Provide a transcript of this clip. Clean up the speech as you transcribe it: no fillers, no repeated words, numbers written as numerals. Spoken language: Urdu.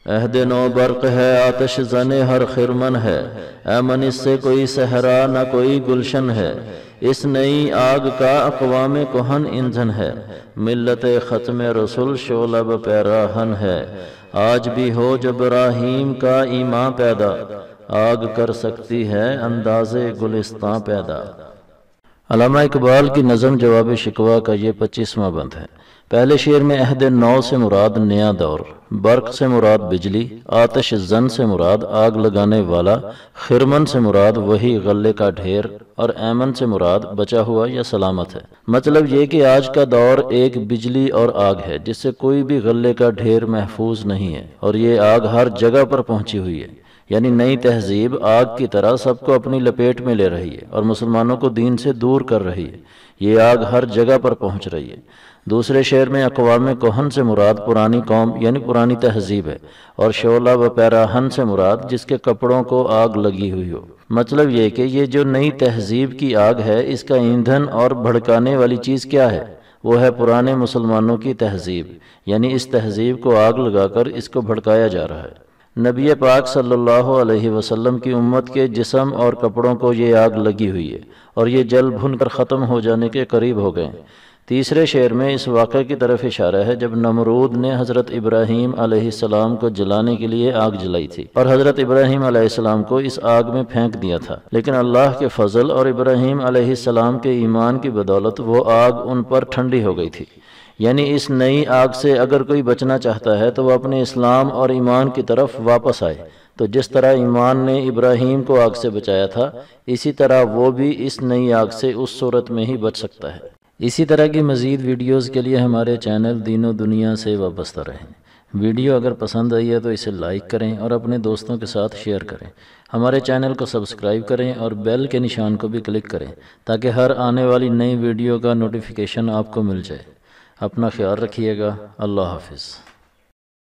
عہد نو برق ہے آتش زنے ہر خرمن ہے، ایمن اس سے کوئی صحرا نہ کوئی گلشن ہے، اس نئی آگ کا اقوام کہن ایندھن ہے، ملت ختم رسول شعلہ پیراہن ہے، آج بھی ہو جب ابراہیم کا ایمان پیدا، آگ کر سکتی ہے انداز گلستاں پیدا۔ علامہ اقبال کی نظم جواب شکوہ کا یہ 25واں بند ہے۔ پہلے شعر میں عہد نو سے مراد نیا دور، برق سے مراد بجلی، آتش زن سے مراد آگ لگانے والا، خرمن سے مراد وہی غلے کا ڈھیر، اور ایمن سے مراد بچا ہوا یا سلامت ہے۔ مطلب یہ کہ آج کا دور ایک بجلی اور آگ ہے جس سے کوئی بھی غلے کا ڈھیر محفوظ نہیں ہے، اور یہ آگ ہر جگہ پر پہنچی ہوئی ہے، یعنی نئی تہذیب آگ کی طرح سب کو اپنی لپیٹ میں لے رہی ہے اور مسلمانوں کو دین سے دور کر رہی ہے۔ یہ آگ ہر جگہ پر پہنچ رہی ہے۔ دوسرے شعر میں اقوام کہن سے مراد پرانی قوم یعنی پرانی تہذیب ہے، اور شعلہ و پیراہن سے مراد جس کے کپڑوں کو آگ لگی ہوئی ہو۔ مطلب یہ کہ یہ جو نئی تہذیب کی آگ ہے، اس کا ایندھن اور بھڑکانے والی چیز کیا ہے؟ وہ ہے پرانے مسلمانوں کی تہذیب، یعنی اس تہذیب کو آگ لگا کر اس کو بھڑکایا جا رہا ہے۔ نبی پاک صلی اللہ علیہ وسلم کی امت کے جسم اور کپڑوں کو یہ آگ لگی ہوئی ہے، اور یہ جل بھن کر ختم ہو جانے کے قریب ہو گئے۔ تیسرے شعر میں اس واقعے کی طرف اشارہ ہے جب نمرود نے حضرت ابراہیم علیہ السلام کو جلانے کے لیے آگ جلائی تھی، اور حضرت ابراہیم علیہ السلام کو اس آگ میں پھینک دیا تھا، لیکن اللہ کے فضل اور ابراہیم علیہ السلام کے ایمان کی بدولت وہ آگ ان پر ٹھنڈی ہو گئی تھی۔ یعنی اس نئی آگ سے اگر کوئی بچنا چاہتا ہے تو وہ اپنے اسلام اور ایمان کی طرف واپس آئے، تو جس طرح ایمان نے ابراہیم کو آگ سے بچایا تھا، اسی طرح وہ بھی اس نئی آگ سے اس صورت میں ہی بچ سکتا ہے۔ اسی طرح کی مزید ویڈیوز کے لیے ہمارے چینل دین و دنیا سے وابستہ رہیں۔ ویڈیو اگر پسند آئی ہے تو اسے لائک کریں اور اپنے دوستوں کے ساتھ شیئر کریں۔ ہمارے چینل کو سبسکرائب کریں اور بیل کے نشان کو بھی کلک کریں تاکہ ہر آنے والی نئی ویڈیو کا نوٹیفیکیشن آپ کو مل جائے۔ اپنا خیال رکھیے گا۔ اللہ حافظ۔